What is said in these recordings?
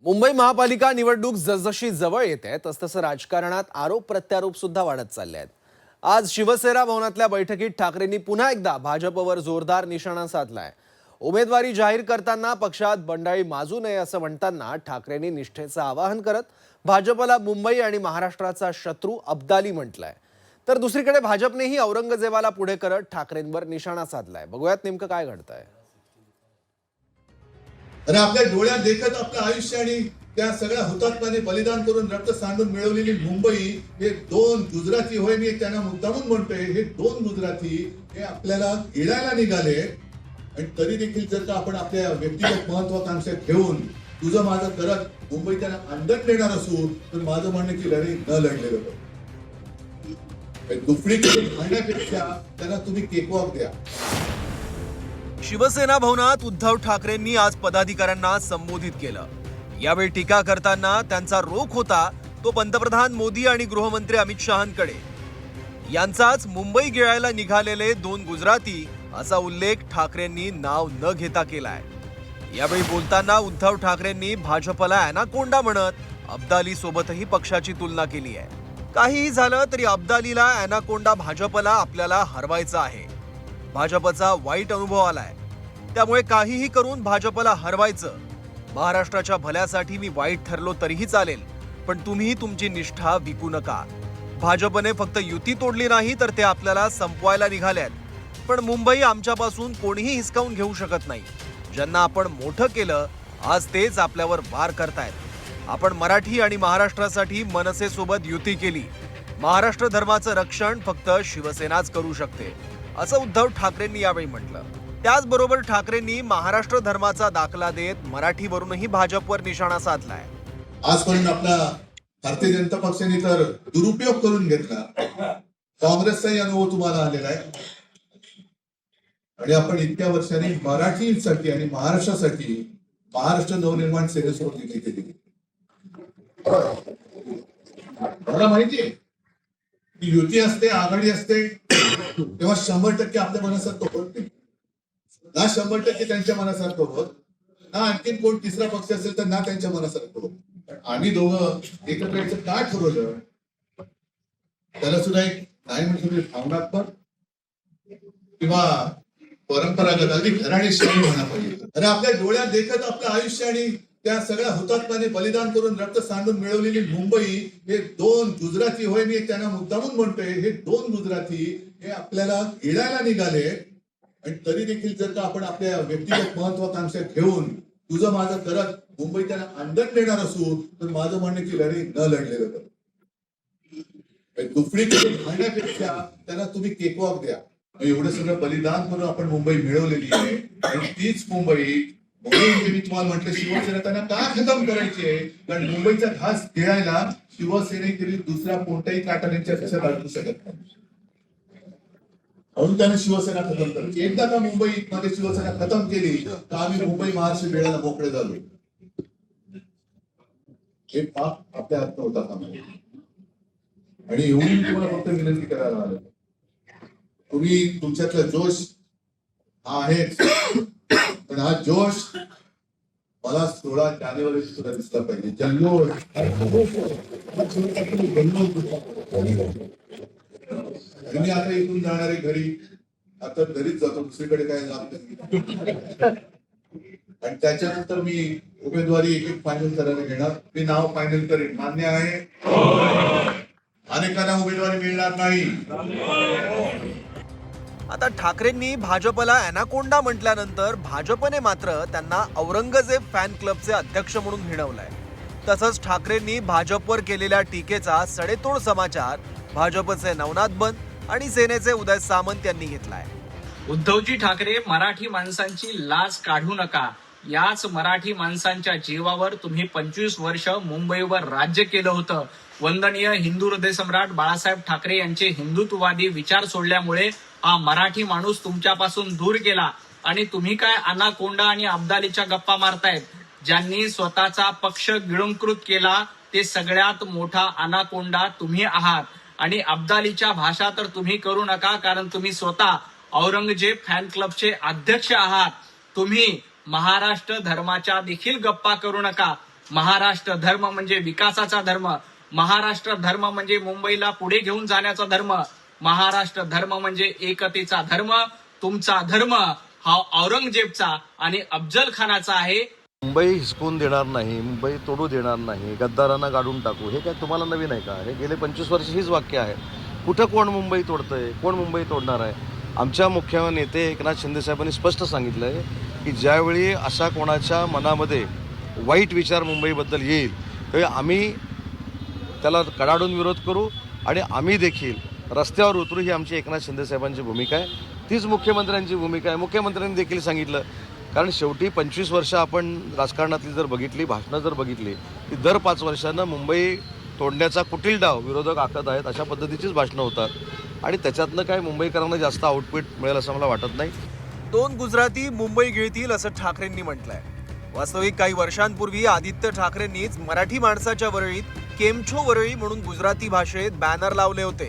मुंबई महापालिका निवडणूक जसजशी जवळ येते तसतसं राजकारणात आरोप प्रत्यारोप सुद्धा वाढत चालले आहेत। आज शिवसेना भवनातल्या बैठकीत ठाकरेंनी पुन्हा एकदा भाजपवर जोरदार निशाणा साधलाय। उमेदवारी जाहीर करताना पक्षात बंडाळी माजू नये असं म्हणताना ठाकरेंनी निष्ठेचं आवाहन करत भाजपला मुंबई आणि महाराष्ट्राचा शत्रू अब्दाली म्हटलंय। तर दुसरीकडे भाजपनेही औरंगजेबाला पुढे करत ठाकरेंवर निशाणा साधलाय। बघूयात नेमकं काय घडतंय। अरे आपल्या डोळ्यात देखत आपलं आयुष्य आणि त्या सगळ्या हुतात्म्याने बलिदान करून रक्त सांडून मिळवलेली मुंबई हे दोन गुजराती होय, मी त्यांना मुद्दामून म्हणतोय, हे दोन गुजराती हे आपल्याला गिळायला निघाले। आणि तरी देखील जर का आपण आपल्या व्यक्तिगत महत्वाकांक्षा घेऊन तुझं माझं करत मुंबई त्यांना अंडर देणार असू तर माझं म्हणणं की लढाई न लढलेलं दुफडी करून खाण्यापेक्षा त्यांना तुम्ही केकवॉक द्या। शिवसेना भवनात उद्धव ठाकरेंनी आज पदाधिकाऱ्यांना संबोधित केलं। यावेळी टीका करताना त्यांचा रोख होता तो पंतप्रधान मोदी आणि गृहमंत्री अमित शहांकडे। यांचाच मुंबई गिळायला निघालेले दोन गुजराती असा उल्लेख ठाकरेंनी नाव न घेता केलाय। यावेळी बोलताना उद्धव ठाकरेंनी भाजपला अॅनाकोंडा म्हणत अब्दाली सोबतही पक्षाची तुलना केली आहे। काहीही झालं तरी अब्दालीला अॅनाकोंडा भाजपला आपल्याला हरवायचं आहे। भाजपचा वाईट अनुभव आलाय, त्यामुळे काहीही करून भाजपला हरवायचं। महाराष्ट्राच्या भल्यासाठी मी वाईट ठरलो तरीही चालेल, पण तुम्ही तुमची निष्ठा विकू नका। भाजपने फक्त युती तोडली नाही तर ते आपल्याला संपवायला निघाल्यात, पण मुंबई आमच्यापासून कोणीही हिसकावून घेऊ शकत नाही। ज्यांना आपण मोठं केलं आज तेच आपल्यावर वार करतायत। आपण मराठी आणि महाराष्ट्रासाठी मनसेसोबत युती केली। महाराष्ट्र धर्माचं रक्षण फक्त शिवसेनाच करू शकते असं उद्धव ठाकरेंनी यावेळी म्हटलं। त्याचबरोबर ठाकरेंनी महाराष्ट्र धर्माचा दाखला देत मराठीवरूनही भाजपवर निशाणा साधलाय। आजपर्यंत आपला भारतीय जनता पक्षाने तर दुरुपयोग करून घेतला, काँग्रेसचाही अनुभव तुम्हाला आलेला आहे आणि आपण इतक्या वर्षांनी मराठीसाठी आणि महाराष्ट्रासाठी महाराष्ट्र नवनिर्माण सेनेसोबत युती केली। मला माहितीये की युती असते, आघाडी असते तेव्हा 100% आपल्या मनासारखं होत नाही ना, 100% त्यांच्या मनासारखं होत ना, आणखीन कोण तिसरा पक्ष असेल तर ना त्यांच्या मनासारखं होत। आम्ही दोघं एकत्र यायचं काय ठरवलं त्याला सुद्धा एक नाही म्हणजे भावनात्मक किंवा परंपरागत अगदी घराणेशाही म्हणा पाहिजे। अरे आपल्या डोळ्यात देखत आपलं आयुष्य आणि त्या सगळ्या हुतात्म्याने बलिदान करून रक्त सांडून मिळवलेली मुंबई हे दोन गुजराती होय, मी त्यांना मुद्दामून म्हणतोय, हे दोन गुजराती हे आपल्याला गिळायला निघाले। आणि तरी देखील जर का आपण आपल्या व्यक्तिगत महत्वाकांक्षा घेऊन तुझं माझं करत मुंबई त्यांना अंडर देणार असू तर माझं म्हणणं की लढाई न लढलेलं दुफडी करून खाण्यापेक्षा त्यांना तुम्ही केकवॉक द्या। एवढं सगळं बलिदान करून आपण मुंबई मिळवलेली आहे आणि तीच मुंबई म्हणून मी तुम्हाला म्हटलं शिवसेना त्यांना का खतम करायची आहे, कारण मुंबईचा घास गिळायला शिवसेनेतील दुसरा कोणताही काटा त्यांच्या कशात अडकू शकत नाही। म्हणून त्याने शिवसेना खतम करायची। एकदा का मुंबईमध्ये शिवसेना खतम केली तर आम्ही मुंबई महाराष्ट्र गिळायला मोकळे झालो। हे पाप आपल्या हात होता कामा नये। आणि एवढी मी तुम्हाला फक्त विनंती करायला आलो, तुम्ही तुमच्यातला जोश हा आहे, पण हा जोश मला 16 जानेवारी सुद्धा दिसला पाहिजे। जल्लोष मी आता इथून जाणारे घरी, आता घरीच जातो, दुसरीकडे काय जात नाही। आणि त्याच्यानंतर मी उमेदवारी एक फायनल करायला घेणार, मी नाव फायनल करेन। मान्य आहे? अनेकांना उमेदवारी मिळणार नाही। आता ठाकरेंनी भाजपला अॅनाकोंडा म्हटल्यानंतर भाजपने मात्र त्यांना औरंगजेब फॅन क्लबचे अध्यक्ष म्हणून हिणवलंय। तसंच ठाकरेंनी भाजपवर केलेल्या टीकेचा सडेतोड समाचार भाजपचे नवनाथ बन आणि सेनेचे उदय सामंत यांनी घेतलाय। उद्धवजी ठाकरे, मराठी माणसांची लाज काढू नका। याच मराठी माणसांच्या जीवावर तुम्ही 25 वर्ष मुंबईवर राज्य केलं होतं। वंदनीय हिंदू हृदय सम्राट बाळासाहेब ठाकरे यांचे हिंदुत्ववादी विचार सोडल्यामुळे हा मराठी माणूस तुमच्यापासून दूर गेला आणि तुम्ही काय अनाकोंडा आणि अब्दालीच्या गप्पा मारतायत। ज्यांनी स्वतःचा पक्ष गिळंकृत केला ते सगळ्यात मोठा अनाकोंडा तुम्ही आहात। आणि अब्दालीच्या भाषा तर तुम्ही करू नका, कारण तुम्ही स्वतः औरंगजेब फॅन क्लबचे अध्यक्ष आहात। तुम्ही महाराष्ट्र धर्माच्या देखील गप्पा करू नका। महाराष्ट्र धर्म म्हणजे विकासाचा धर्म, महाराष्ट्र धर्म म्हणजे मुंबईला पुढे घेऊन जाण्याचा धर्म, महाराष्ट्र धर्म म्हणजे एकतेचा धर्म. तुमचा धर्म हा औरंगजेबचा आणि अफजल खानाचा आहे. मुंबई हिसकून देणार नाही, मुंबई तोडू देणार नाही, गद्दारांना गाडून टाकू, हे काय तुम्हाला नवीन आहे का? हे गेले 25 वर्ष हीच वाक्य आहे. कुठं कोण मुंबई तोडतंय, कोण मुंबई तोडणार आहे? आमच्या मुख्य नेते एकनाथ शिंदे साहेबांनी स्पष्ट सांगितलं आहे की ज्यावेळी अशा कोणाच्या मनामध्ये वाईट विचार मुंबईबद्दल येईल त्यावेळी आम्ही त्याला कडाडून विरोध करू आणि आम्ही देखील रस्त्यावर उतरू. ही आमची एकनाथ शिंदे साहेबांची भूमिका आहे, तीच मुख्यमंत्र्यांची भूमिका आहे. मुख्यमंत्र्यांनी देखील सांगितलं, कारण शेवटी 25 वर्ष आपण राजकारणातली जर बघितली, भाषणं जर बघितली, की दर 5 वर्षांना मुंबई तोडण्याचा कुटील डाव विरोधक आखत आहेत, अशा पद्धतीचीच भाषणं होतात आणि त्याच्यातनं काय मुंबईकरांना जास्त आउटपुट मिळेल असं मला वाटत नाही. 2 गुजराती मुंबई गिळतील असं ठाकरेंनी म्हटलंय. वास्तविक काही वर्षांपूर्वी आदित्य ठाकरेंनीच मराठी माणसाच्या वरळीत केमछो वरळी म्हणून गुजराती भाषेत बॅनर लावले होते.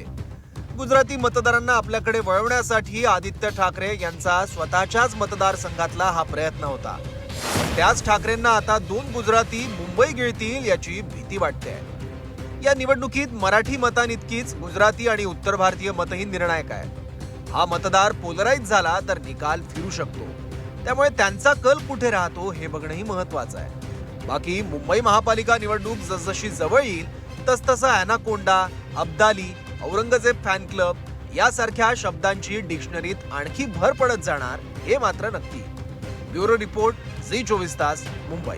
गुजराती मतदारांना आपल्याकडे वळवण्यासाठी आदित्य ठाकरे यांचा स्वतःच्याच मतदारसंघातला हा प्रयत्न होता. त्याच ठाकरेंना आता 2 गुजराती मुंबई गिळतील याची भीती वाटते. या निवडणुकीत मराठी मतांइतकीच गुजराती आणि उत्तर भारतीय मतही निर्णायक आहे. हा मतदार पोलराईज झाला तर निकाल फिरू शकतो. त्यामुळे त्यांचा कल कुठे राहतो हे बघणंही महत्वाचं आहे. बाकी मुंबई महापालिका निवडणूक जसजशी जवळ येईल तसतसा anaconda, Abdali, Aurangzeb fan club यासारख्या शब्दांची डिक्शनरीत आणखी भर पडत जाणार हे मात्र नक्की. ब्युरो रिपोर्ट, झी 24 तास, मुंबई.